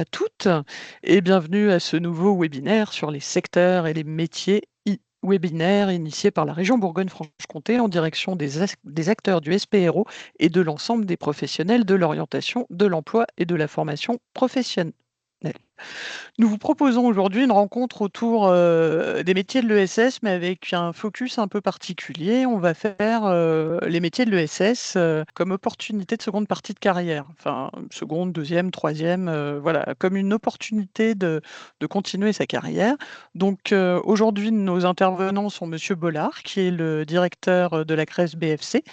à toutes et bienvenue à ce nouveau webinaire sur les secteurs et les métiers webinaire initié par la région Bourgogne-Franche-Comté en direction des acteurs du SPRO et de l'ensemble des professionnels de l'orientation, de l'emploi et de la formation professionnelle. Nous vous proposons aujourd'hui une rencontre autour des métiers de l'ESS, mais avec un focus un peu particulier. On va faire les métiers de l'ESS comme opportunité de seconde partie de carrière, enfin seconde, deuxième, troisième, voilà, comme une opportunité de continuer sa carrière. Donc aujourd'hui, nos intervenants sont Monsieur Bollard, qui est le directeur de la CRES BFC,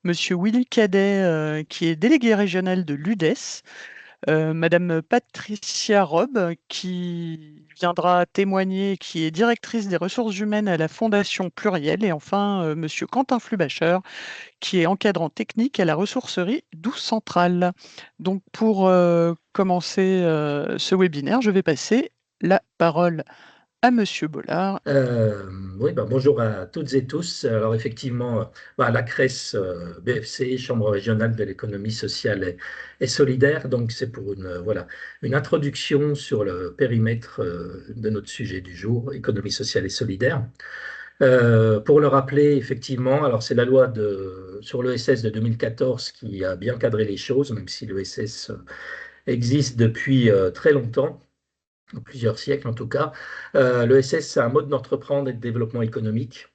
Monsieur Willy Cadet, qui est délégué régional de l'UDES, Madame Patricia Robb, qui viendra témoigner, qui est directrice des ressources humaines à la Fondation Pluriel, et enfin Monsieur Quentin Flubacher, qui est encadrant technique à la ressourcerie Douce Centrale. Donc pour commencer ce webinaire, je vais passer la parole à Monsieur Bollard. Euh, oui, bonjour à toutes et tous. Alors effectivement, la CRES BFC, Chambre régionale de l'économie sociale et solidaire, donc c'est pour une introduction sur le périmètre de notre sujet du jour, économie sociale et solidaire. Pour le rappeler, effectivement, alors c'est la loi sur l'ESS de 2014 qui a bien cadré les choses, même si l'ESS existe depuis très longtemps, plusieurs siècles en tout cas. L'ESS, c'est un mode d'entreprendre et de développement économique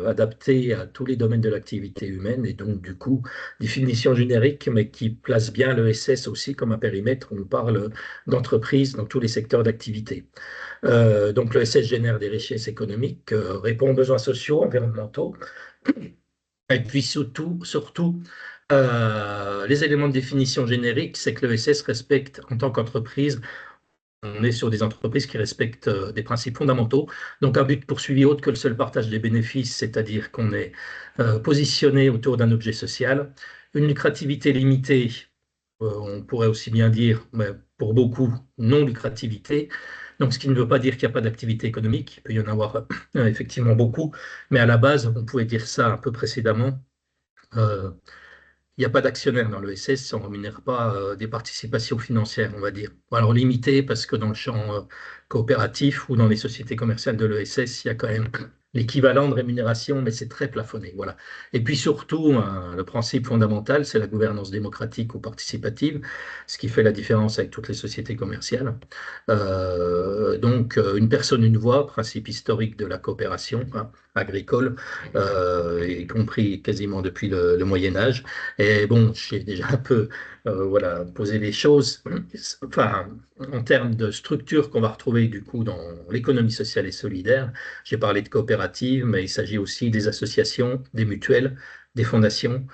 adapté à tous les domaines de l'activité humaine et donc du coup, définition générique, mais qui place bien l'ESS aussi comme un périmètre où on parle d'entreprise dans tous les secteurs d'activité. Donc l'ESS génère des richesses économiques, répond aux besoins sociaux, environnementaux, et puis surtout les éléments de définition générique, c'est que l'ESS respecte en tant qu'entreprise. On est sur des entreprises qui respectent des principes fondamentaux. Donc, un but poursuivi autre que le seul partage des bénéfices, c'est-à-dire qu'on est positionné autour d'un objet social. Une lucrativité limitée, on pourrait aussi bien dire, mais pour beaucoup, non-lucrativité. Donc, ce qui ne veut pas dire qu'il n'y a pas d'activité économique. Il peut y en avoir effectivement beaucoup. Mais à la base, on pouvait dire ça un peu précédemment. Euh, il n'y a pas d'actionnaire dans l'ESS, on ne rémunère pas des participations financières, on va dire. Alors limité, parce que dans le champ coopératif ou dans les sociétés commerciales de l'ESS, il y a quand même l'équivalent de rémunération, mais c'est très plafonné. Voilà. Et puis surtout, le principe fondamental, c'est la gouvernance démocratique ou participative, ce qui fait la différence avec toutes les sociétés commerciales. Donc, une personne, une voix, principe historique de la coopération agricole, y compris quasiment depuis le Moyen Âge. Et bon, j'ai déjà un peu posé les choses, enfin, en termes de structure qu'on va retrouver du coup dans l'économie sociale et solidaire. J'ai parlé de coopératives, mais il s'agit aussi des associations, des mutuelles, des fondations,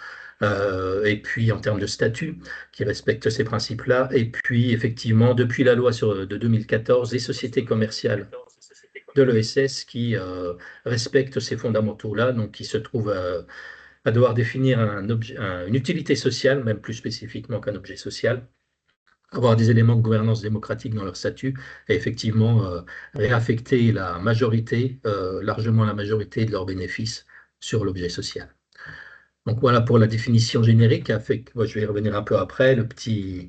et puis en termes de statut qui respectent ces principes-là. Et puis effectivement, depuis la loi de 2014, les sociétés commerciales de l'ESS qui respectent ces fondamentaux-là, donc qui se trouvent à devoir définir une utilité sociale, même plus spécifiquement qu'un objet social, avoir des éléments de gouvernance démocratique dans leur statut et effectivement réaffecter la majorité, largement la majorité de leurs bénéfices sur l'objet social. Donc voilà pour la définition générique. Je vais y revenir un peu après. Le petit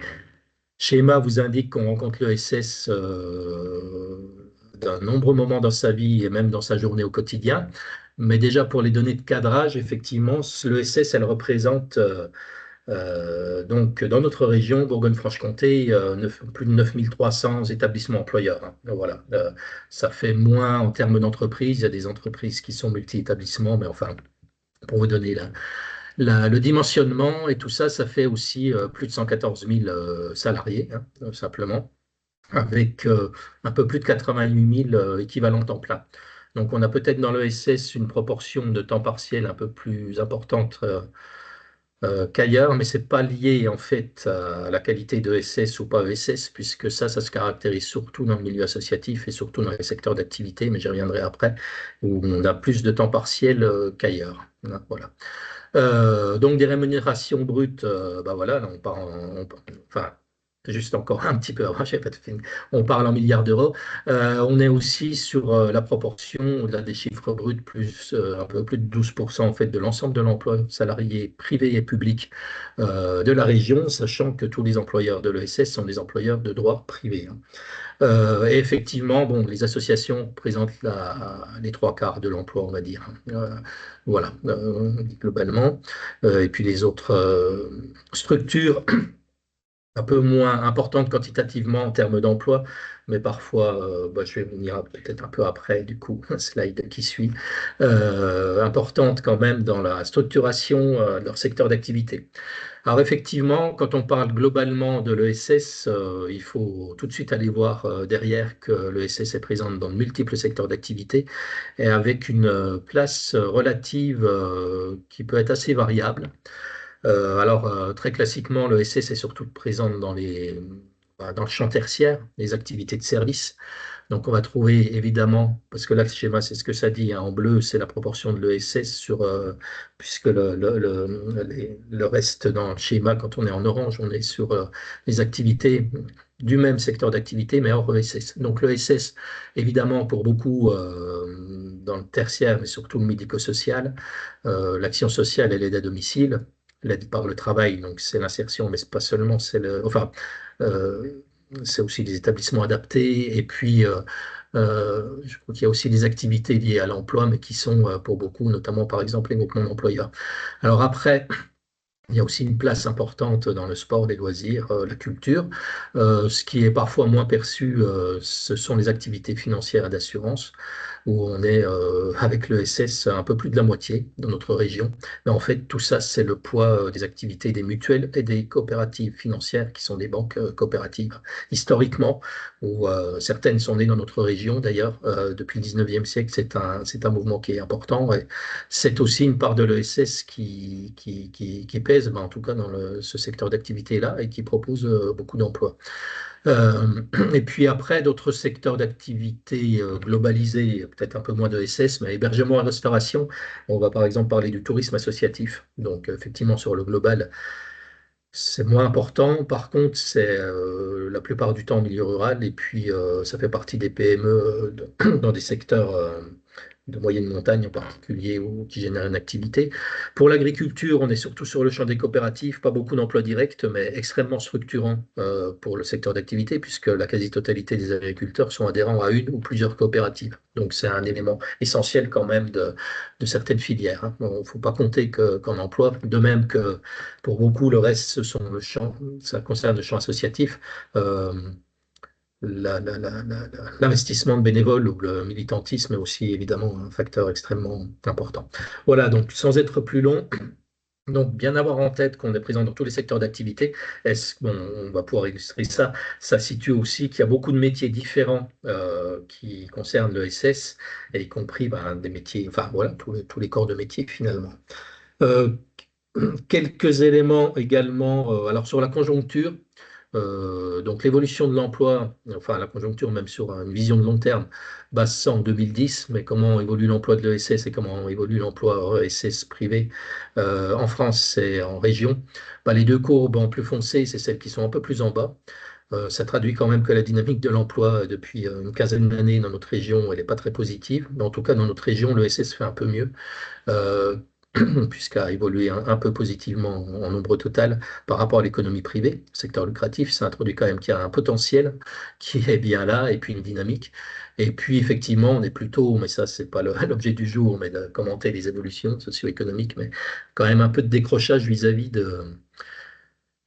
schéma vous indique qu'on rencontre l'ESS d'un nombreux moments dans sa vie et même dans sa journée au quotidien. Mais déjà pour les données de cadrage, effectivement, l'ESS, elle représente donc dans notre région, Bourgogne-Franche-Comté, plus de 9300 établissements employeurs, hein. Voilà. Ça fait moins en termes d'entreprises. Il y a des entreprises qui sont multi-établissements, mais enfin, pour vous donner le dimensionnement et tout ça, ça fait aussi plus de 114 000 salariés, hein, simplement, avec un peu plus de 88 000 équivalents temps plein. Donc, on a peut-être dans l'ESS une proportion de temps partiel un peu plus importante qu'ailleurs, mais ce n'est pas lié en fait à la qualité de ESS ou pas ESS, puisque ça se caractérise surtout dans le milieu associatif et surtout dans les secteurs d'activité, mais j'y reviendrai après, où on a plus de temps partiel qu'ailleurs, hein. Voilà. Donc des rémunérations brutes, voilà, enfin, juste encore un petit peu avant, j'ai pas tout fini. On parle en milliards d'euros. On est aussi sur la proportion, au-delà des chiffres bruts, plus un peu plus de 12% en fait de l'ensemble de l'emploi salarié privé et public de la région, sachant que tous les employeurs de l'ESS sont des employeurs de droit privé, hein. Et effectivement, bon, les associations représentent les trois quarts de l'emploi, on va dire. Voilà, globalement. Et puis les autres structures un peu moins importante quantitativement en termes d'emploi, mais parfois, bah, je vais venir peut-être un peu après, du coup, un slide qui suit, importante quand même dans la structuration de leur secteur d'activité. Alors effectivement, quand on parle globalement de l'ESS, il faut tout de suite aller voir derrière que l'ESS est présente dans de multiples secteurs d'activité et avec une place relative qui peut être assez variable. Très classiquement, le SS est surtout présente dans le champ tertiaire, les activités de service. Donc, on va trouver évidemment, parce que là, le schéma, c'est ce que ça dit, hein, en bleu, c'est la proportion de l'ESS puisque le reste dans le schéma, quand on est en orange, on est sur les activités du même secteur d'activité, mais hors ESS. Donc, l'ESS, évidemment, pour beaucoup, dans le tertiaire, mais surtout le médico-social, l'action sociale et l'aide à domicile, l'aide par le travail, donc c'est l'insertion, mais c'est pas seulement, euh, c'est aussi des établissements adaptés, et puis je crois qu'il y a aussi des activités liées à l'emploi, mais qui sont pour beaucoup, notamment par exemple les groupements d'employeurs. Alors après, il y a aussi une place importante dans le sport, les loisirs, la culture. Ce qui est parfois moins perçu, ce sont les activités financières et d'assurance, où on est avec le SS un peu plus de la moitié dans notre région. Mais en fait, tout ça, c'est le poids des activités des mutuelles et des coopératives financières, qui sont des banques coopératives. Historiquement, où certaines sont nées dans notre région, d'ailleurs, depuis le 19e siècle, c'est un mouvement qui est important. Et c'est aussi une part de l'ESS qui pèse, ben, en tout cas dans ce secteur d'activité-là, et qui propose beaucoup d'emplois. Et puis après, d'autres secteurs d'activité globalisés, peut-être un peu moins de SS, mais hébergement et restauration. On va par exemple parler du tourisme associatif. Donc effectivement, sur le global, c'est moins important. Par contre, c'est la plupart du temps en milieu rural, et puis ça fait partie des PME dans des secteurs de moyenne montagne en particulier, ou qui génèrent une activité. Pour l'agriculture, on est surtout sur le champ des coopératives, pas beaucoup d'emplois directs, mais extrêmement structurants pour le secteur d'activité, puisque la quasi-totalité des agriculteurs sont adhérents à une ou plusieurs coopératives. Donc c'est un élément essentiel quand même de certaines filières, hein. Il ne faut pas compter qu'en emploi, de même que pour beaucoup, le reste, ça concerne le champ associatif. Euh, L'investissement de bénévoles ou le militantisme est aussi évidemment un facteur extrêmement important. Voilà, donc sans être plus long, donc bien avoir en tête qu'on est présent dans tous les secteurs d'activité. Bon, on va pouvoir illustrer ça. Ça situe aussi qu'il y a beaucoup de métiers différents qui concernent le SS, et y compris ben, des métiers, enfin voilà, tous les corps de métier finalement. Euh, Quelques éléments également, alors sur la conjoncture, donc l'évolution de l'emploi, enfin la conjoncture même sur une vision de long terme, base ça en 2010, mais comment évolue l'emploi de l'ESS et comment évolue l'emploi ESS privé en France et en région. Bah, les deux courbes en plus foncé, c'est celles qui sont un peu plus en bas. Ça traduit quand même que la dynamique de l'emploi depuis une quinzaine d'années dans notre région, elle n'est pas très positive. Mais en tout cas, dans notre région, l'ESS fait un peu mieux. Euh, Puisqu'à évoluer un peu positivement en nombre total par rapport à l'économie privée. Le secteur lucratif, ça introduit quand même qu'il y a un potentiel qui est bien là, et puis une dynamique. Et puis effectivement, on est plutôt, mais ça c'est pas l'objet du jour, mais de commenter les évolutions socio-économiques, mais quand même un peu de décrochage vis-à-vis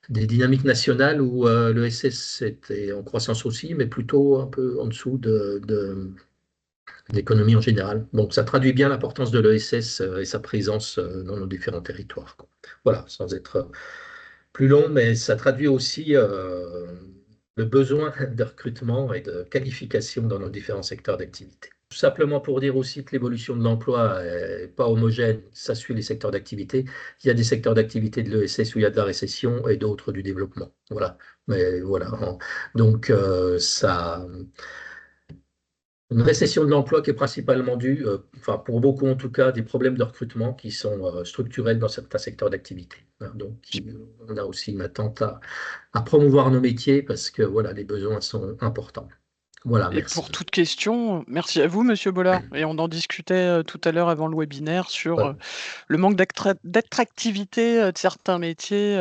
des dynamiques nationales, où le SS était en croissance aussi, mais plutôt un peu en dessous d'économie en général. Donc, ça traduit bien l'importance de l'ESS et sa présence dans nos différents territoires, quoi. Voilà, sans être plus long, mais ça traduit aussi le besoin de recrutement et de qualification dans nos différents secteurs d'activité. Tout simplement pour dire aussi que l'évolution de l'emploi n'est pas homogène, ça suit les secteurs d'activité. Il y a des secteurs d'activité de l'ESS où il y a de la récession, et d'autres du développement. Voilà. Mais voilà. Donc, ça. Une récession de l'emploi qui est principalement due, enfin pour beaucoup en tout cas, des problèmes de recrutement qui sont structurels dans certains secteurs d'activité. Hein. Donc, on a aussi une attente à promouvoir nos métiers parce que voilà, les besoins sont importants. Voilà, Et pour merci. toute question, merci à vous, Monsieur Bollard. Et on en discutait tout à l'heure avant le webinaire sur Ouais, le manque d'attractivité de certains métiers,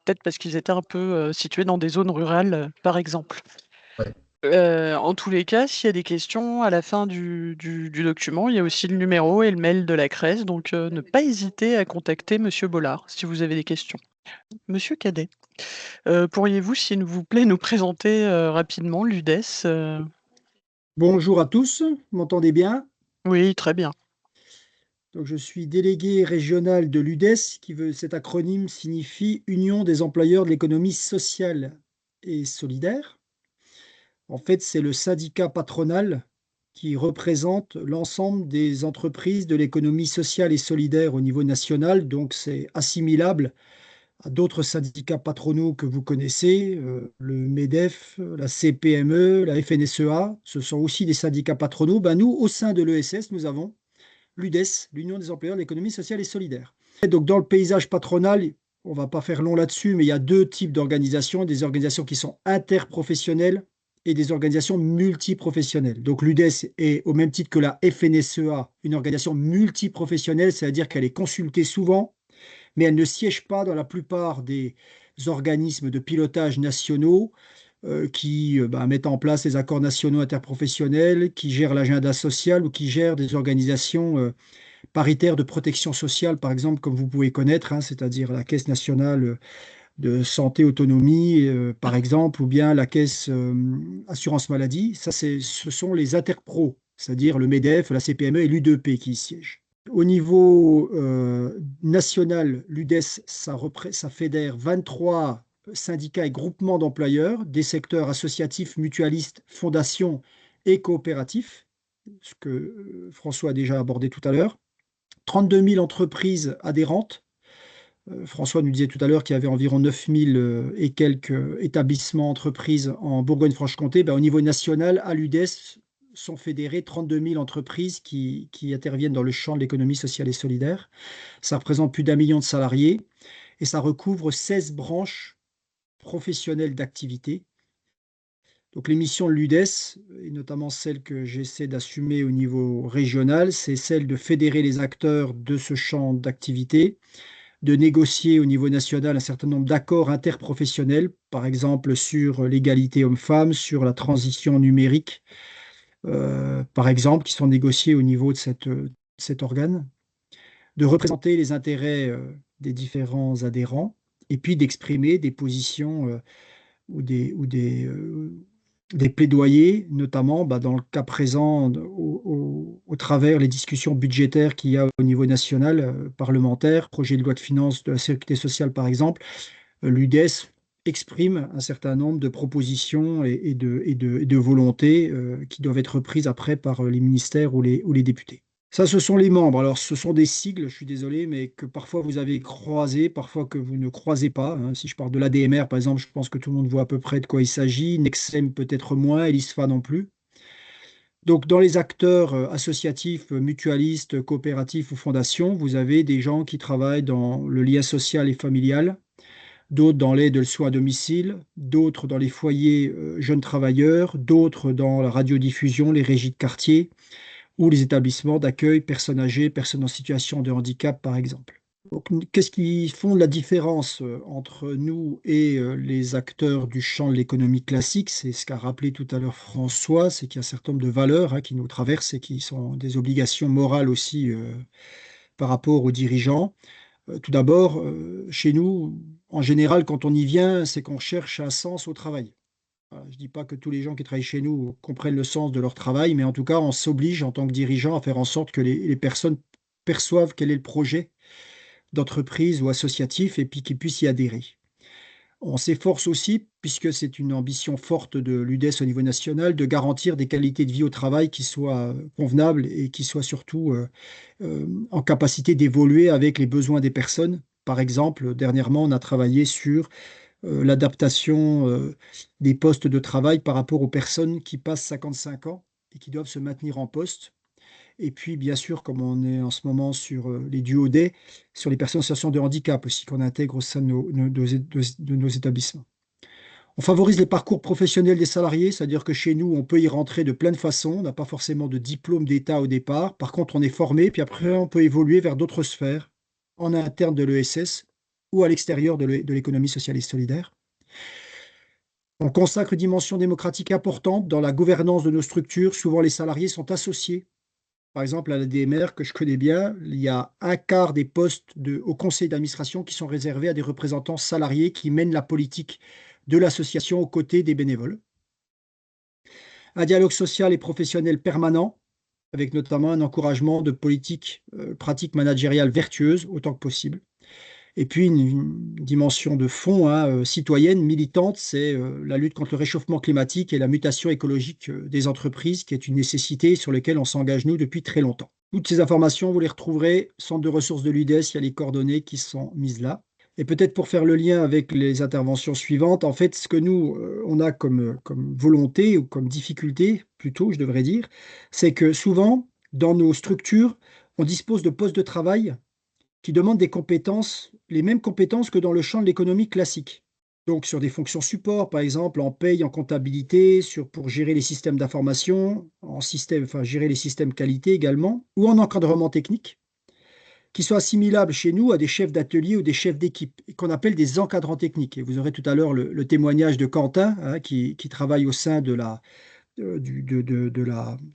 peut-être parce qu'ils étaient un peu situés dans des zones rurales, par exemple. ouais. En tous les cas, s'il y a des questions à la fin du document, il y a aussi le numéro et le mail de la CRES, donc ne pas hésiter à contacter Monsieur Bollard si vous avez des questions. Monsieur Cadet, pourriez-vous, s'il vous plaît, nous présenter rapidement l'UDES? Bonjour à tous, vous m'entendez bien? Oui, très bien. Donc, je suis délégué régional de l'UDES, cet acronyme signifie Union des employeurs de l'économie sociale et solidaire. En fait, c'est le syndicat patronal qui représente l'ensemble des entreprises de l'économie sociale et solidaire au niveau national. Donc, c'est assimilable à d'autres syndicats patronaux que vous connaissez, le MEDEF, la CPME, la FNSEA. Ce sont aussi des syndicats patronaux. Ben, nous, au sein de l'ESS, nous avons l'UDES, l'Union des employeurs de l'économie sociale et solidaire. Et donc, dans le paysage patronal, on ne va pas faire long là-dessus, mais il y a deux types d'organisations, des organisations qui sont interprofessionnelles et des organisations multiprofessionnelles. Donc, l'UDES est, au même titre que la FNSEA, une organisation multiprofessionnelle, c'est-à-dire qu'elle est consultée souvent, mais elle ne siège pas dans la plupart des organismes de pilotage nationaux qui mettent en place les accords nationaux interprofessionnels, qui gèrent l'agenda social ou qui gèrent des organisations paritaires de protection sociale, par exemple, comme vous pouvez connaître, hein, c'est-à-dire la Caisse nationale de santé autonomie, par exemple, ou bien la Caisse assurance maladie. Ça, ce sont les interpros, c'est-à-dire le MEDEF, la CPME et l'UDP qui y siègent. Au niveau national, l'UDES, ça fédère 23 syndicats et groupements d'employeurs des secteurs associatifs, mutualistes, fondations et coopératifs, ce que François a déjà abordé tout à l'heure. 32 000 entreprises adhérentes. François nous disait tout à l'heure qu'il y avait environ 9 000 et quelques établissements, entreprises en Bourgogne-Franche-Comté. Ben, au niveau national, à l'UDES sont fédérées 32 000 entreprises qui interviennent dans le champ de l'économie sociale et solidaire. Ça représente plus d'1 million de salariés et ça recouvre 16 branches professionnelles d'activité. Donc les missions de l'UDES, et notamment celle que j'essaie d'assumer au niveau régional, c'est celle de fédérer les acteurs de ce champ d'activité, de négocier au niveau national un certain nombre d'accords interprofessionnels, par exemple sur l'égalité homme-femme, sur la transition numérique, par exemple, qui sont négociés au niveau de cet organe, de représenter les intérêts des différents adhérents, et puis d'exprimer des positions ou des plaidoyers, notamment dans le cas présent, au travers les discussions budgétaires qu'il y a au niveau national, parlementaire, projet de loi de finances de la sécurité sociale par exemple. L'UDES exprime un certain nombre de propositions et de volontés qui doivent être prises après par les ministères ou les députés. Ça, ce sont les membres. Alors, ce sont des sigles, je suis désolé, mais que parfois vous avez croisé, parfois que vous ne croisez pas, hein. Si je parle de l'ADMR, par exemple, je pense que tout le monde voit à peu près de quoi il s'agit. Nexem peut-être moins, et l'ISFA non plus. Donc, dans les acteurs associatifs, mutualistes, coopératifs ou fondations, vous avez des gens qui travaillent dans le lien social et familial, d'autres dans l'aide de soins à domicile, d'autres dans les foyers jeunes travailleurs, d'autres dans la radiodiffusion, les régies de quartier ou les établissements d'accueil personnes âgées, personnes en situation de handicap, par exemple. Donc, qu'est-ce qui font la différence entre nous et les acteurs du champ de l'économie classique? C'est ce qu'a rappelé tout à l'heure François, c'est qu'il y a un certain nombre de valeurs qui nous traversent et qui sont des obligations morales aussi par rapport aux dirigeants. Tout d'abord, chez nous, en général, quand on y vient, c'est qu'on cherche un sens au travail. Voilà, je ne dis pas que tous les gens qui travaillent chez nous comprennent le sens de leur travail, mais en tout cas, on s'oblige en tant que dirigeant à faire en sorte que les personnes perçoivent quel est le projet d'entreprise ou associatif et puis qu'ils puissent y adhérer. On s'efforce aussi, puisque c'est une ambition forte de l'UDES au niveau national, de garantir des qualités de vie au travail qui soient convenables et qui soient surtout en capacité d'évoluer avec les besoins des personnes. Par exemple, dernièrement, on a travaillé sur l'adaptation des postes de travail par rapport aux personnes qui passent 55 ans et qui doivent se maintenir en poste. Et puis, bien sûr, comme on est en ce moment sur les DUOD, sur les personnes en situation de handicap aussi, qu'on intègre au sein de nos établissements. On favorise les parcours professionnels des salariés, c'est-à-dire que chez nous, on peut y rentrer de plein de façons. On n'a pas forcément de diplôme d'État au départ. Par contre, on est formé, puis après, on peut évoluer vers d'autres sphères, en interne de l'ESS ou à l'extérieur de l'économie sociale et solidaire. On consacre une dimension démocratique importante dans la gouvernance de nos structures. Souvent, les salariés sont associés. Par exemple, à la DMR, que je connais bien, il y a un quart des postes au conseil d'administration qui sont réservés à des représentants salariés qui mènent la politique de l'association aux côtés des bénévoles. Un dialogue social et professionnel permanent, avec notamment un encouragement de politiques, pratiques managériales vertueuses autant que possible. Et puis une dimension de fond, hein, citoyenne, militante, c'est la lutte contre le réchauffement climatique et la mutation écologique des entreprises, qui est une nécessité sur laquelle on s'engage, nous, depuis très longtemps. Toutes ces informations, vous les retrouverez, centre de ressources de l'UDES, il y a les coordonnées qui sont mises là. Et peut-être pour faire le lien avec les interventions suivantes, en fait, ce que nous, on a comme volonté ou comme difficulté, plutôt, je devrais dire, c'est que souvent, dans nos structures, on dispose de postes de travail qui demandent des compétences, les mêmes compétences que dans le champ de l'économie classique. Donc sur des fonctions support, par exemple, en paye, en comptabilité, pour gérer les systèmes d'information, gérer les systèmes qualité également, ou en encadrement technique, qui sont assimilables chez nous à des chefs d'atelier ou des chefs d'équipe, et qu'on appelle des encadrants techniques. Et vous aurez tout à l'heure le témoignage de Quentin, hein, qui travaille au sein de la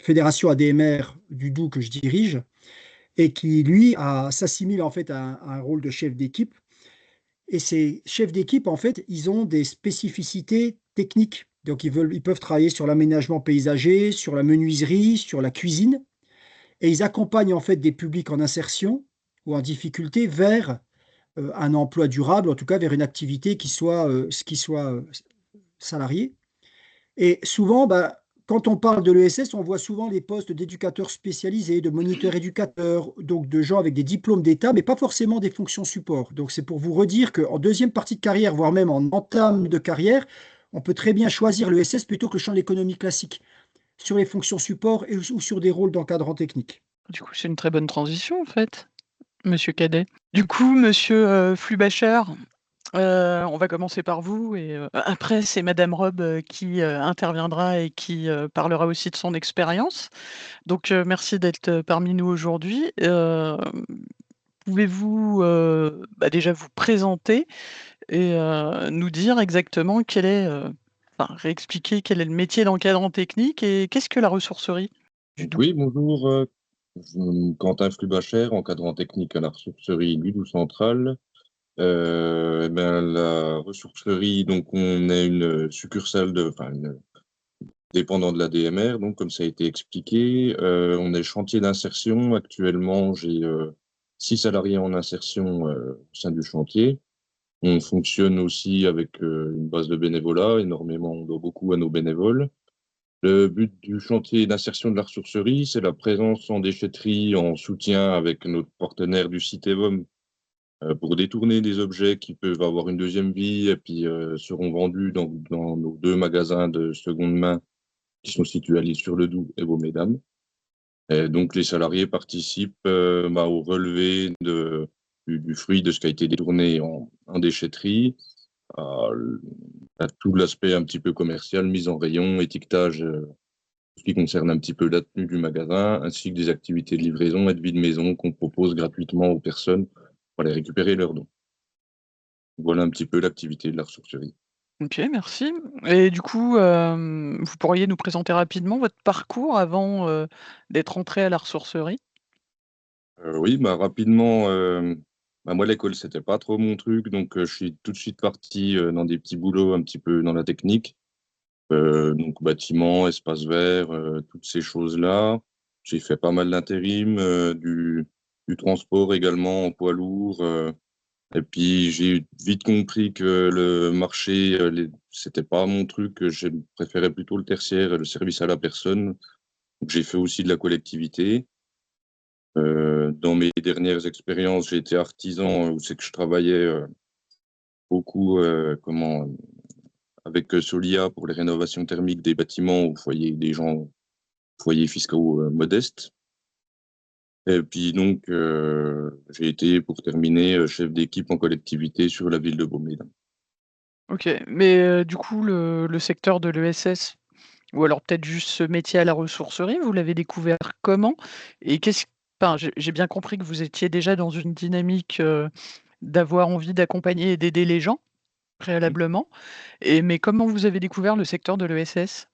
fédération ADMR du Doubs que je dirige, et qui, lui, s'assimile en fait à un rôle de chef d'équipe. Et ces chefs d'équipe, en fait, ils ont des spécificités techniques. Donc, ils peuvent travailler sur l'aménagement paysager, sur la menuiserie, sur la cuisine. Et ils accompagnent en fait des publics en insertion ou en difficulté vers un emploi durable, en tout cas vers une activité qui soit salariée. Et souvent, bah, quand on parle de l'ESS, on voit souvent les postes d'éducateurs spécialisés, de moniteurs éducateurs, donc de gens avec des diplômes d'État, mais pas forcément des fonctions support. Donc c'est pour vous redire qu'en deuxième partie de carrière, voire même en entame de carrière, on peut très bien choisir l'ESS plutôt que le champ de l'économie classique, sur les fonctions support ou sur des rôles d'encadrant technique. Du coup, c'est une très bonne transition, en fait, monsieur Cadet. Du coup, monsieur, Flubacher, on va commencer par vous et après c'est madame Robe, qui, interviendra et qui, parlera aussi de son expérience. Donc merci d'être, parmi nous aujourd'hui. Pouvez-vous, déjà vous présenter et nous dire exactement réexpliquer quel est le métier d'encadrant technique et qu'est-ce que la ressourcerie du Donc Doubs? oui, bonjour, Quentin Flubacher, encadrant technique à la ressourcerie du Doubs Central. La ressourcerie, donc on est une succursale dépendant de la DMR, donc comme ça a été expliqué. On est chantier d'insertion. Actuellement, j'ai 6 salariés en insertion au sein du chantier. On fonctionne aussi avec une base de bénévolat. Énormément, on doit beaucoup à nos bénévoles. Le but du chantier d'insertion de la ressourcerie, c'est la présence en déchetterie en soutien avec notre partenaire du site EVOM pour détourner des objets qui peuvent avoir une deuxième vie et puis seront vendus dans nos 2 magasins de seconde main qui sont situés à l'Île-sur-le-Doubs et Vaux-Mesdames. Et donc les salariés participent au relevé du fruit de ce qui a été détourné en déchetterie, à, à tout l'aspect un petit peu commercial, mise en rayon, étiquetage, ce qui concerne un petit peu la tenue du magasin, ainsi que des activités de livraison et de vide maison qu'on propose gratuitement aux personnes pour aller récupérer leurs dons. Voilà un petit peu l'activité de la ressourcerie. OK, merci et du coup, vous pourriez nous présenter rapidement votre parcours avant, d'être entré à la ressourcerie? Oui, rapidement, moi l'école c'était pas trop mon truc, donc je suis tout de suite parti, dans des petits boulots un petit peu dans la technique, donc bâtiment, espace vert, toutes ces choses-là. J'ai fait pas mal d'intérim, du transport également en poids lourd, et puis j'ai vite compris que le marché, c'était pas mon truc, que je préférais plutôt le tertiaire et le service à la personne. Donc j'ai fait aussi de la collectivité. Dans mes dernières expériences, j'ai été artisan, où c'est que je travaillais, beaucoup, avec, Solia pour les rénovations thermiques des bâtiments où il voyait des gens foyers fiscaux modestes. Et puis donc, j'ai été, pour terminer, chef d'équipe en collectivité sur la ville de Beaumédin. OK, mais du coup, le secteur de l'ESS ou alors peut-être juste ce métier à la ressourcerie, vous l'avez découvert comment? Et qu'est-ce enfin, j'ai bien compris que vous étiez déjà dans une dynamique, d'avoir envie d'accompagner et d'aider les gens préalablement mais comment vous avez découvert le secteur de l'ESS?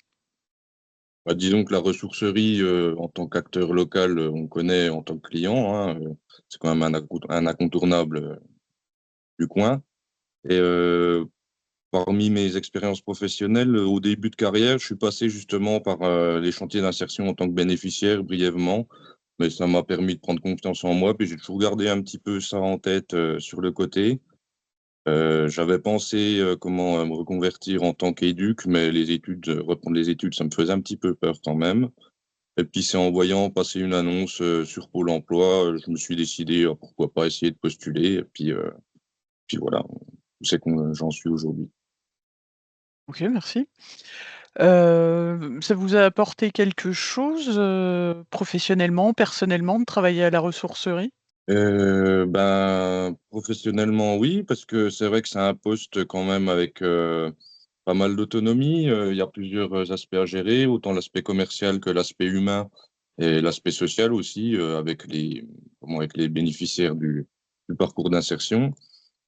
Bah, disons que la ressourcerie, en tant qu'acteur local, on connaît en tant que client, hein, c'est quand même un incontournable, du coin. Et parmi mes expériences professionnelles, au début de carrière, je suis passé justement par, les chantiers d'insertion en tant que bénéficiaire brièvement, mais ça m'a permis de prendre confiance en moi, puis j'ai toujours gardé un petit peu ça en tête, sur le côté. J'avais pensé, me reconvertir en tant qu'éduc, mais les études, reprendre les études, ça me faisait un petit peu peur quand même. Et puis c'est en voyant passer une annonce, sur Pôle emploi, je me suis décidé, pourquoi pas essayer de postuler et puis voilà, c'est qu'on j'en suis aujourd'hui. OK, merci. Ça vous a apporté quelque chose, professionnellement, personnellement, de travailler à la ressourcerie? Ben, professionnellement, oui, parce que c'est vrai que c'est un poste quand même avec, pas mal d'autonomie, il y a plusieurs, aspects à gérer, autant l'aspect commercial que l'aspect humain et l'aspect social aussi, avec les bénéficiaires du parcours d'insertion.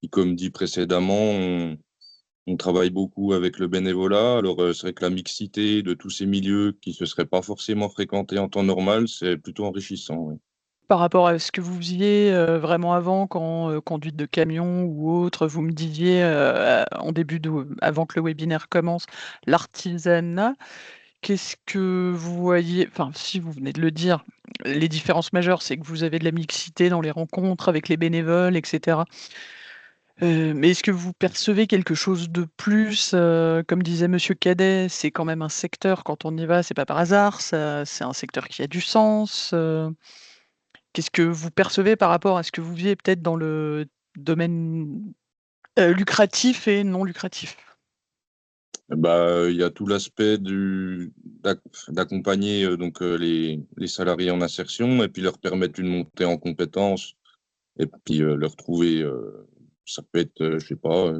Et comme dit précédemment, on travaille beaucoup avec le bénévolat. Alors, c'est vrai que la mixité de tous ces milieux qui se seraient pas forcément fréquentés en temps normal, c'est plutôt enrichissant, oui. Par rapport à ce que vous faisiez, vraiment avant quand, conduite de camion ou autre, vous me disiez, en début de avant que le webinaire commence, l'artisanat. Qu'est-ce que vous voyez enfin, si vous venez de le dire, les différences majeures, c'est que vous avez de la mixité dans les rencontres avec les bénévoles et cetera. Mais est-ce que vous percevez quelque chose de plus? Comme disait monsieur Cadet, c'est quand même un secteur, quand on y va, c'est pas par hasard, ça c'est un secteur qui a du sens. Qu'est-ce que vous percevez par rapport à ce que vous faisiez peut-être dans le domaine, lucratif et non lucratif? Bah, il y a tout l'aspect d'accompagner, les salariés en insertion et puis leur permettre une montée en compétences et puis, leur trouver, ça peut être, je sais pas,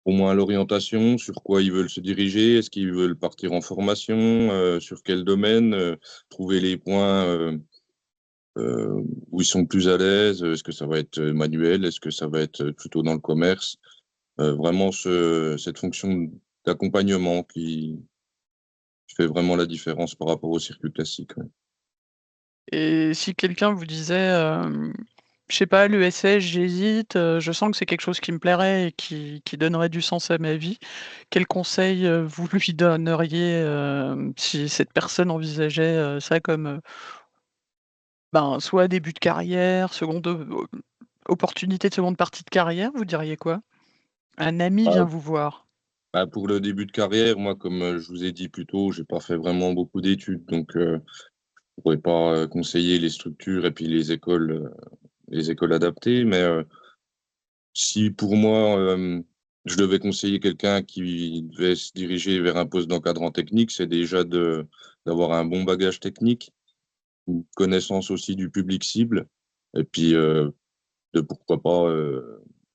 au moins l'orientation, sur quoi ils veulent se diriger. Est-ce qu'ils veulent partir en formation? Sur quel domaine? Trouver les points, où ils sont plus à l'aise. Est-ce que ça va être, manuel? Est-ce que ça va être, plutôt dans le commerce? Vraiment cette fonction d'accompagnement qui fait vraiment la différence par rapport au circuit classique, ouais. Et si quelqu'un vous disait, je sais pas, l'ESS, j'hésite, je sens que c'est quelque chose qui me plairait et qui donnerait du sens à ma vie, quel conseil, vous lui donneriez, si cette personne envisageait, ça comme, ben, soit début de carrière, seconde, opportunité de seconde partie de carrière, vous diriez quoi? Un ami Bah vient vous voir. bah, pour le début de carrière, moi, comme, je vous ai dit plus tôt, j'ai pas fait vraiment beaucoup d'études, donc je pourrais pas, conseiller les structures et puis les écoles adaptées. Mais si pour moi, je devais conseiller quelqu'un qui devait se diriger vers un poste d'encadrant technique, c'est déjà d'avoir un bon bagage technique, une connaissance aussi du public cible et puis, de pourquoi pas,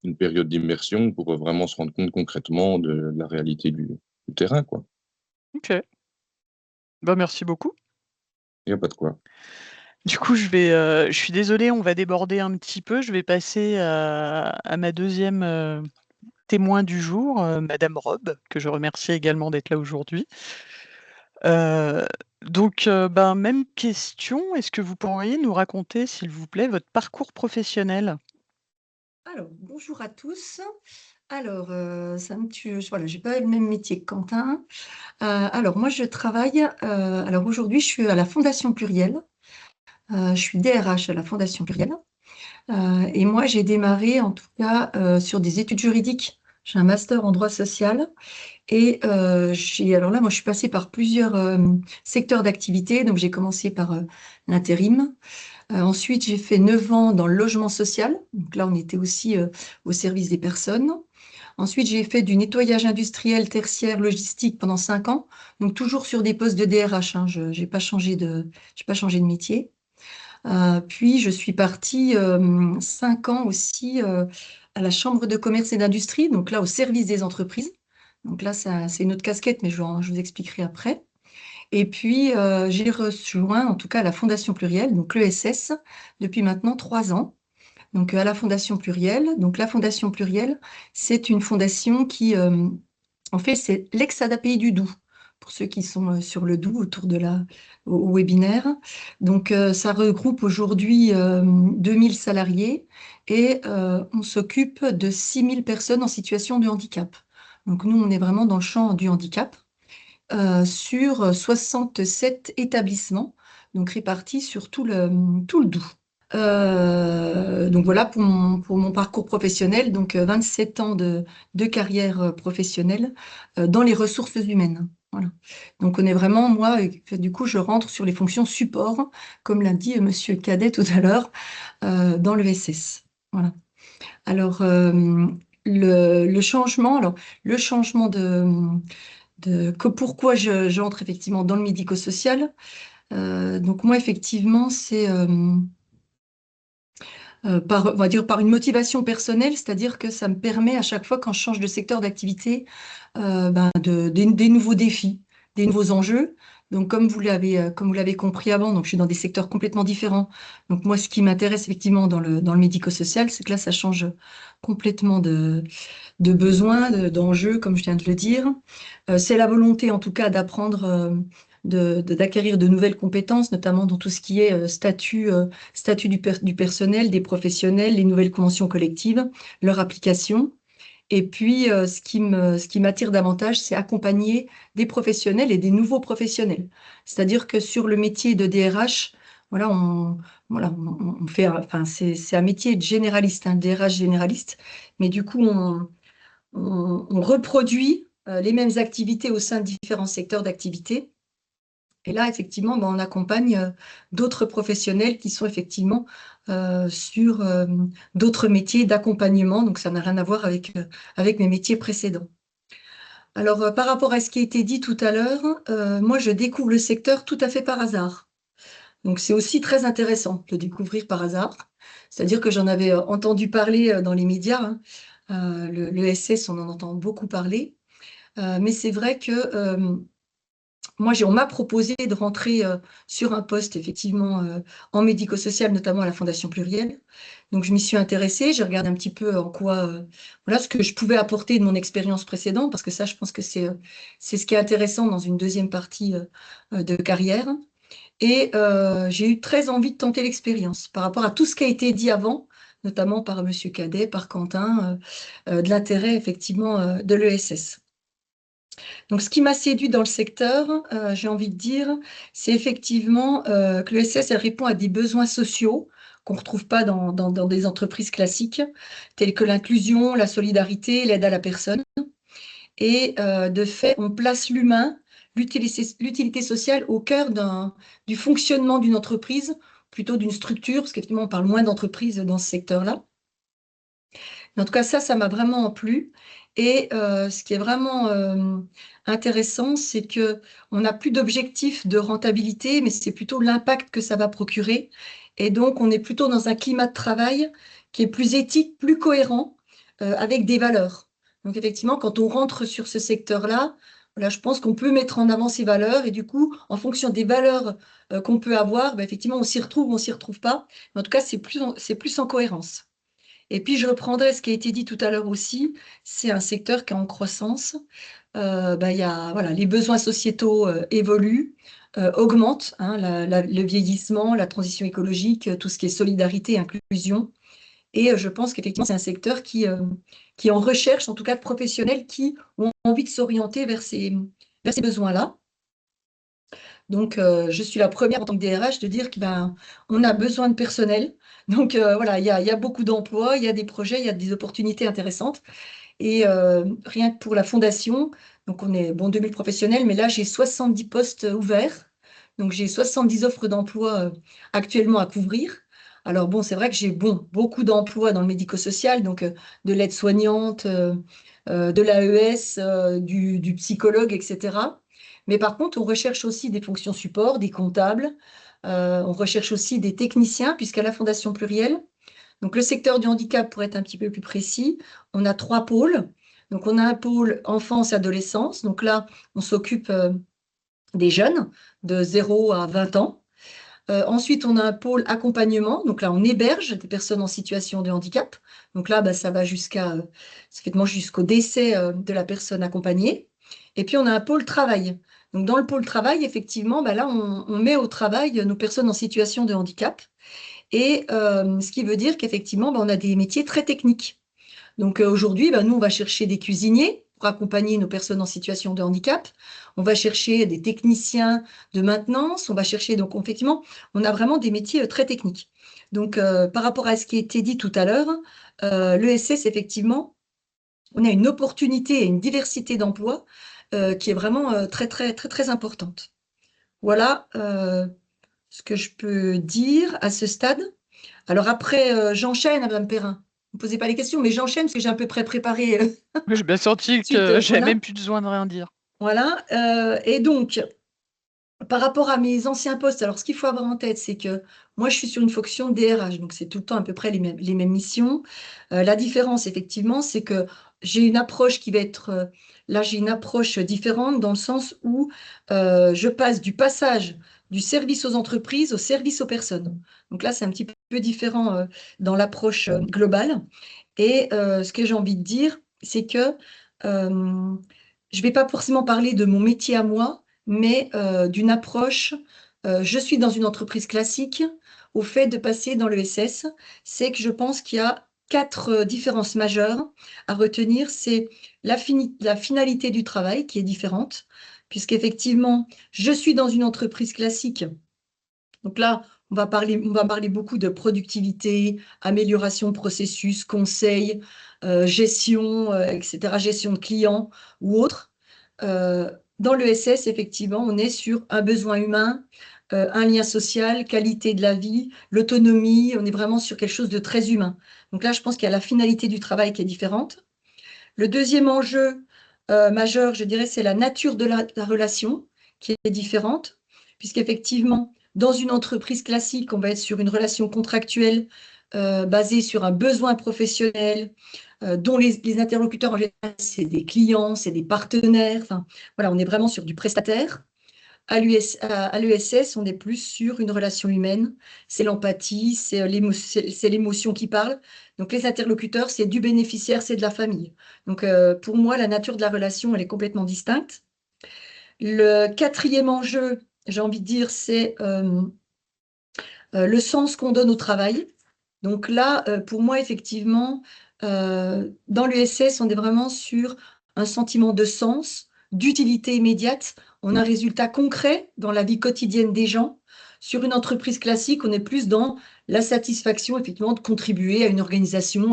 une période d'immersion pour, vraiment se rendre compte concrètement de la réalité du terrain, quoi. OK. Bah, merci beaucoup. Il y a pas de quoi. Du coup, je suis désolée, on va déborder un petit peu. Je vais passer à ma deuxième témoin du jour, madame Rob, que je remercie également d'être là aujourd'hui. Heu, ben, même question, est-ce que vous pourriez nous raconter, s'il vous plaît, votre parcours professionnel? Alors, bonjour à tous. Alors, ça me tue voilà, j'ai pas le même métier que Quentin. Alors moi je travaille, alors aujourd'hui je suis à la Fondation Pluriel, je suis DRH à la Fondation Pluriel, et moi j'ai démarré en tout cas, sur des études juridiques. J'ai un master en droit social et alors là moi je suis passée par plusieurs, secteurs d'activité. Donc j'ai commencé par, l'intérim. Ensuite, j'ai fait 9 ans dans le logement social. Donc là, on était aussi au service des personnes. Ensuite, j'ai fait du nettoyage industriel, tertiaire, logistique pendant 5 ans, donc toujours sur des postes de DRH, hein, je n'ai pas changé de métier. Puis, je suis partie 5 ans aussi à la Chambre de commerce et d'industrie, donc là, au service des entreprises. Donc là, c'est une autre casquette, mais je vous expliquerai après. Et puis, j'ai rejoint, en tout cas, la Fondation Pluriel, donc l'ESS, depuis maintenant 3 ans. Donc, à la Fondation Pluriel. Donc, la Fondation Pluriel, c'est une fondation qui, en fait, c'est l'ex-ADAPI du Doubs, pour ceux qui sont sur le Doubs, autour de au webinaire. Donc, ça regroupe aujourd'hui 2000 salariés et on s'occupe de 6000 personnes en situation de handicap. Donc, nous, on est vraiment dans le champ du handicap sur 67 établissements, donc répartis sur tout le Doubs. Donc voilà pour mon parcours professionnel, donc 27 ans de carrière professionnelle dans les ressources humaines. Voilà. Donc on est vraiment, moi, du coup, je rentre sur les fonctions support, comme l'a dit Monsieur Cadet tout à l'heure, dans le SS. Voilà. Alors, le changement, pourquoi j'entre effectivement dans le médico-social. Donc moi, effectivement, c'est on va dire par une motivation personnelle, c'est-à-dire que ça me permet à chaque fois quand je change de secteur d'activité des nouveaux défis, des nouveaux enjeux. Donc comme vous l'avez compris avant, donc je suis dans des secteurs complètement différents. Donc moi, ce qui m'intéresse effectivement dans le médico-social, c'est que là, ça change complètement de besoins, d'enjeux, comme je viens de le dire. C'est la volonté, en tout cas, d'apprendre, d'acquérir de nouvelles compétences, notamment dans tout ce qui est statut du personnel, des professionnels, les nouvelles conventions collectives, leur application. Et puis, ce qui m'attire davantage, c'est accompagner des professionnels et des nouveaux professionnels. C'est-à-dire que sur le métier de DRH, voilà, on fait, enfin, c'est un métier généraliste, un DRH généraliste, mais du coup, on reproduit les mêmes activités au sein de différents secteurs d'activité. Et là, effectivement, on accompagne d'autres professionnels qui sont effectivement sur d'autres métiers d'accompagnement. Donc, ça n'a rien à voir avec mes métiers précédents. Alors, par rapport à ce qui a été dit tout à l'heure, moi, je découvre le secteur tout à fait par hasard. Donc, c'est aussi très intéressant de découvrir par hasard. C'est-à-dire que j'en avais entendu parler dans les médias, hein. Le SS, on en entend beaucoup parler. Mais c'est vrai que moi, on m'a proposé de rentrer sur un poste, effectivement, en médico-social, notamment à la Fondation Pluriel. Donc, je m'y suis intéressée, j'ai regardé un petit peu en quoi, voilà, ce que je pouvais apporter de mon expérience précédente, parce que ça, je pense que c'est ce qui est intéressant dans une deuxième partie de carrière. Et j'ai eu très envie de tenter l'expérience par rapport à tout ce qui a été dit avant, notamment par Monsieur Cadet, par Quentin, de l'intérêt, effectivement, de l'ESS. Donc, ce qui m'a séduit dans le secteur, j'ai envie de dire, c'est effectivement que l'ESS, elle répond à des besoins sociaux qu'on ne retrouve pas dans des entreprises classiques, telles que l'inclusion, la solidarité, l'aide à la personne. Et de fait, on place l'humain, l'utilité sociale au cœur du fonctionnement d'une entreprise, plutôt d'une structure, parce qu'effectivement, on parle moins d'entreprises dans ce secteur-là. En tout cas, ça m'a vraiment plu. Et ce qui est vraiment intéressant, c'est qu'on n'a plus d'objectif de rentabilité, mais c'est plutôt l'impact que ça va procurer. Et donc, on est plutôt dans un climat de travail qui est plus éthique, plus cohérent, avec des valeurs. Donc, effectivement, quand on rentre sur ce secteur-là, voilà, je pense qu'on peut mettre en avant ces valeurs. Et du coup, en fonction des valeurs qu'on peut avoir, effectivement, on s'y retrouve ou on s'y retrouve pas. Mais en tout cas, c'est plus en cohérence. Et puis, je reprendrai ce qui a été dit tout à l'heure aussi, c'est un secteur qui est en croissance. Voilà, les besoins sociétaux évoluent, augmentent, hein, le vieillissement, la transition écologique, tout ce qui est solidarité, inclusion. Et je pense qu'effectivement, c'est un secteur qui est en recherche, en tout cas de professionnels qui ont envie de s'orienter vers ces besoins-là. Donc, je suis la première en tant que DRH de dire qu'on a besoin de personnel. Donc, voilà, il y a beaucoup d'emplois, il y a des projets, il y a des opportunités intéressantes. Et rien que pour la fondation, donc on est 2000 professionnels, mais là, j'ai 70 postes ouverts. Donc, j'ai 70 offres d'emploi actuellement à couvrir. Alors bon, c'est vrai que j'ai beaucoup d'emplois dans le médico-social, donc de l'aide-soignante, de l'AES, du psychologue, etc. Mais par contre, on recherche aussi des fonctions support, des comptables, on recherche aussi des techniciens, puisqu'à la Fondation Pluriel, donc le secteur du handicap, pour être un petit peu plus précis, on a 3 pôles. Donc on a un pôle enfance-adolescence, donc là, on s'occupe des jeunes de 0 à 20 ans. Ensuite, on a un pôle accompagnement. Donc là, on héberge des personnes en situation de handicap. Donc là, bah, ça va jusqu'au décès de la personne accompagnée. Et puis, on a un pôle travail. Donc dans le pôle travail, effectivement, bah, là, on met au travail nos personnes en situation de handicap. Et ce qui veut dire qu'effectivement, bah, on a des métiers très techniques. Donc aujourd'hui, bah, nous, on va chercher des cuisiniers pour accompagner nos personnes en situation de handicap. On va chercher des techniciens de maintenance. On va chercher, donc effectivement, on a vraiment des métiers très techniques. Donc par rapport à ce qui a été dit tout à l'heure, l'ESS, effectivement, on a une opportunité et une diversité d'emplois qui est vraiment très, très, très, très importante. Voilà ce que je peux dire à ce stade. Alors après, j'enchaîne, Madame Perrin. Ne me posez pas les questions, mais j'enchaîne parce que j'ai à peu près préparé J'ai bien senti suite. que j'avais Voilà. même plus besoin de rien dire. Voilà. Et donc, par rapport à mes anciens postes, alors ce qu'il faut avoir en tête, c'est que moi, je suis sur une fonction DRH, donc c'est tout le temps à peu près les mêmes missions. La différence, effectivement, c'est que j'ai une approche qui va être... là, j'ai une approche différente dans le sens où je passe du passage du service aux entreprises au service aux personnes. Donc là, c'est un petit peu différent dans l'approche globale. Et ce que j'ai envie de dire, c'est que je ne vais pas forcément parler de mon métier à moi, mais d'une approche. Je suis dans une entreprise classique. Au fait de passer dans l'ESS, c'est que je pense qu'il y a 4 différences majeures à retenir. C'est la finalité du travail qui est différente, puisqu'effectivement, je suis dans une entreprise classique. Donc là, on va parler beaucoup de productivité, amélioration de processus, conseil, gestion, etc., gestion de clients ou autre. Dans l'ESS, effectivement, on est sur un besoin humain, un lien social, qualité de la vie, l'autonomie. On est vraiment sur quelque chose de très humain. Donc là, je pense qu'il y a la finalité du travail qui est différente. Le deuxième enjeu majeur, je dirais, c'est la nature de la relation qui est différente, puisqu'effectivement, dans une entreprise classique, on va être sur une relation contractuelle basée sur un besoin professionnel, dont les interlocuteurs, en général, c'est des clients, c'est des partenaires. Enfin, voilà, on est vraiment sur du prestataire. À l'ESS, on est plus sur une relation humaine. C'est l'empathie, c'est l'émotion qui parle. Donc, les interlocuteurs, c'est du bénéficiaire, c'est de la famille. Donc, pour moi, la nature de la relation, elle est complètement distincte. Le quatrième enjeu, j'ai envie de dire, c'est le sens qu'on donne au travail. Donc là, pour moi, effectivement, dans l'ESS, on est vraiment sur un sentiment de sens, d'utilité immédiate. On a un résultat concret dans la vie quotidienne des gens. Sur une entreprise classique, on est plus dans la satisfaction, effectivement, de contribuer à une organisation,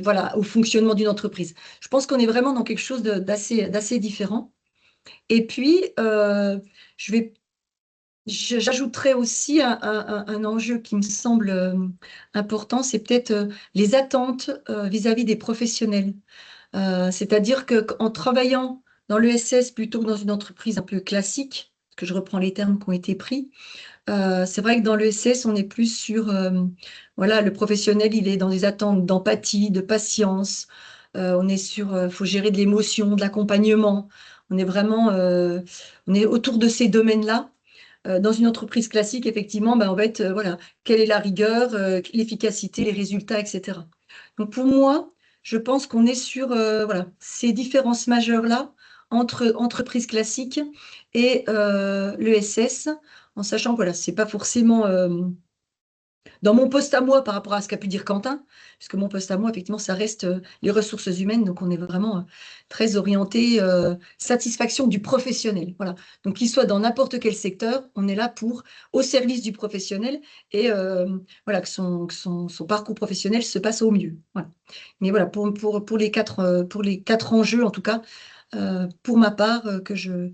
voilà, au fonctionnement d'une entreprise. Je pense qu'on est vraiment dans quelque chose d'assez différent. Et puis, j'ajouterais aussi un enjeu qui me semble important, c'est peut-être les attentes vis-à-vis des professionnels. C'est-à-dire qu'en travaillant dans l'ESS plutôt que dans une entreprise un peu classique, parce que je reprends les termes qui ont été pris, c'est vrai que dans l'ESS, on est plus sur, voilà, le professionnel, il est dans des attentes d'empathie, de patience. On est sur, faut gérer de l'émotion, de l'accompagnement. On est vraiment, on est autour de ces domaines-là. Dans une entreprise classique, effectivement, ben, on va être, voilà, quelle est la rigueur, l'efficacité, les résultats, etc. Donc pour moi, je pense qu'on est sur voilà, ces différences majeures-là entre entreprise classique et l'ESS, en sachant que voilà, ce n'est pas forcément dans mon poste à moi par rapport à ce qu'a pu dire Quentin, puisque mon poste à moi, effectivement, ça reste les ressources humaines, donc on est vraiment très orienté satisfaction du professionnel. Voilà. Donc qu'il soit dans n'importe quel secteur, on est là au service du professionnel et voilà, que son parcours professionnel se passe au mieux. Voilà. Mais voilà, pour les 4 enjeux, en tout cas, pour ma part, que je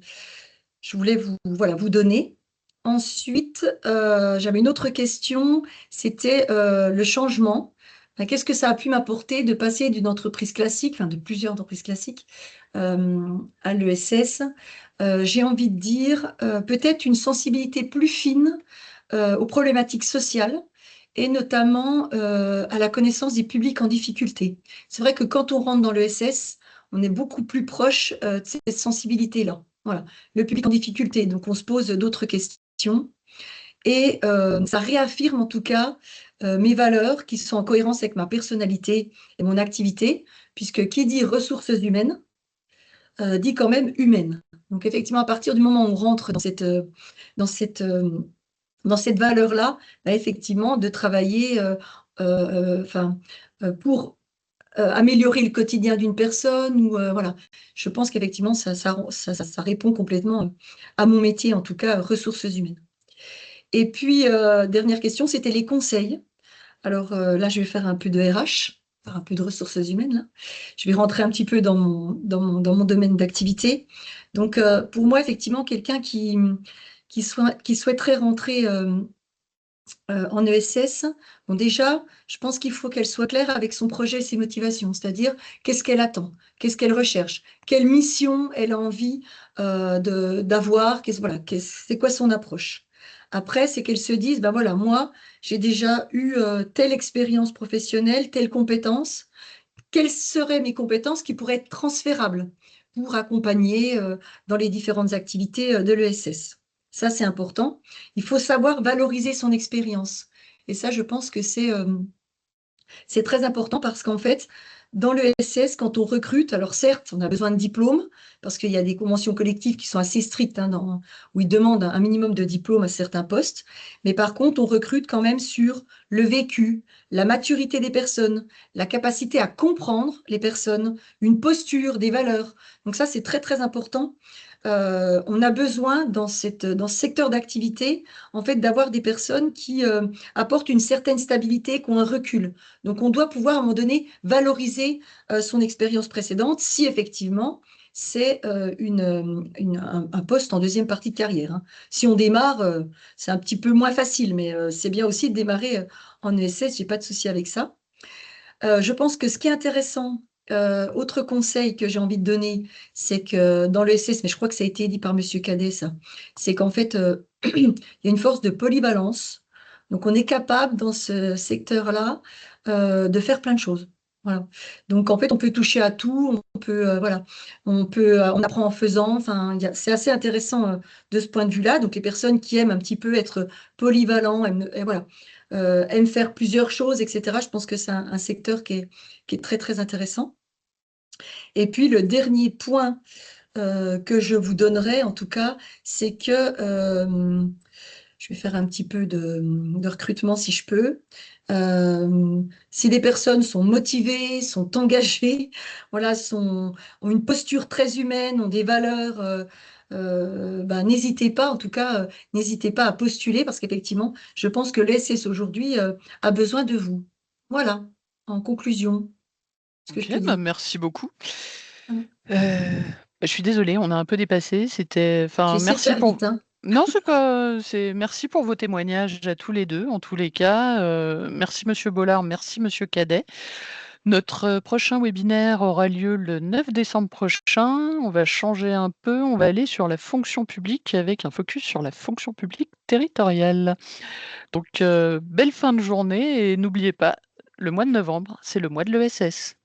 voulais vous donner. ensuite, j'avais une autre question, c'était le changement. Qu'est-ce que ça a pu m'apporter de passer d'une entreprise classique, enfin de plusieurs entreprises classiques, à l'ESS? J'ai envie de dire peut-être une sensibilité plus fine aux problématiques sociales et notamment à la connaissance des publics en difficulté. C'est vrai que quand on rentre dans l'ESS, on est beaucoup plus proche de cette sensibilité-là. Voilà, le public en difficulté. Donc, on se pose d'autres questions. Et ça réaffirme en tout cas mes valeurs qui sont en cohérence avec ma personnalité et mon activité, puisque qui dit ressources humaines dit quand même humaine. Donc, effectivement, à partir du moment où on rentre dans cette valeur-là, bah, effectivement, de travailler pour améliorer le quotidien d'une personne. Ou, voilà. Je pense qu'effectivement, ça répond complètement à mon métier, en tout cas, ressources humaines. Et puis, dernière question, c'était les conseils. Alors là, je vais faire un peu de RH, faire un peu de ressources humaines. Là. Je vais rentrer un petit peu dans mon domaine d'activité. Donc, pour moi, effectivement, quelqu'un qui souhaiterait rentrer en ESS, bon, déjà, je pense qu'il faut qu'elle soit claire avec son projet et ses motivations, c'est-à-dire qu'est-ce qu'elle attend, qu'est-ce qu'elle recherche, quelle mission elle a envie d'avoir, c'est quoi son approche. Après, c'est qu'elle se dise, ben voilà, moi, j'ai déjà eu telle expérience professionnelle, telle compétence, quelles seraient mes compétences qui pourraient être transférables pour accompagner dans les différentes activités de l'ESS. Ça, c'est important. Il faut savoir valoriser son expérience. Et ça, je pense que c'est très important parce qu'en fait, dans l'ESS, quand on recrute, alors certes, on a besoin de diplômes parce qu'il y a des conventions collectives qui sont assez strictes, où ils demandent un minimum de diplômes à certains postes. Mais par contre, on recrute quand même sur le vécu, la maturité des personnes, la capacité à comprendre les personnes, une posture, des valeurs. Donc ça, c'est très, très important. On a besoin dans ce secteur d'activité, en fait, d'avoir des personnes qui apportent une certaine stabilité, qui ont un recul. Donc, on doit pouvoir, à un moment donné, valoriser son expérience précédente si effectivement c'est un poste en deuxième partie de carrière. Hein. Si on démarre, c'est un petit peu moins facile, mais c'est bien aussi de démarrer en ESS, j'ai pas de souci avec ça. Je pense que ce qui est intéressant, autre conseil que j'ai envie de donner, c'est que dans l'ESS, mais je crois que ça a été dit par Monsieur Cadet, ça, c'est qu'en fait, il y a une force de polyvalence. Donc, on est capable dans ce secteur-là de faire plein de choses. Voilà. Donc, en fait, on peut toucher à tout. On apprend en faisant. Enfin, c'est assez intéressant de ce point de vue-là. Donc, les personnes qui aiment un petit peu être polyvalents, aiment faire plusieurs choses, etc. Je pense que c'est un secteur qui est très, très intéressant. Et puis, le dernier point que je vous donnerai, en tout cas, c'est que je vais faire un petit peu de recrutement si je peux. Si des personnes sont motivées, sont engagées, voilà, ont une posture très humaine, ont des valeurs, n'hésitez pas, en tout cas, n'hésitez pas à postuler parce qu'effectivement, je pense que l'ESS aujourd'hui a besoin de vous. Voilà, en conclusion, ce que je Ok, peux bah, dire. merci beaucoup. Voilà. Je suis désolée, on a un peu dépassé. J'ai essayé de Merci faire pour. vite, hein. Non, c'est pas. Merci pour vos témoignages à tous les deux, en tous les cas. Merci Monsieur Bollard, merci Monsieur Cadet. Notre prochain webinaire aura lieu le 9 décembre prochain. On va changer un peu. On va aller sur la fonction publique avec un focus sur la fonction publique territoriale. Donc, belle fin de journée et n'oubliez pas, le mois de novembre, c'est le mois de l'ESS.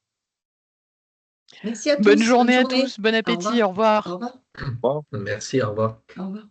Merci à Bonne tous, bonne journée à journée. tous, bon Au appétit, revoir. au revoir. Au revoir. Merci, au revoir. Au revoir.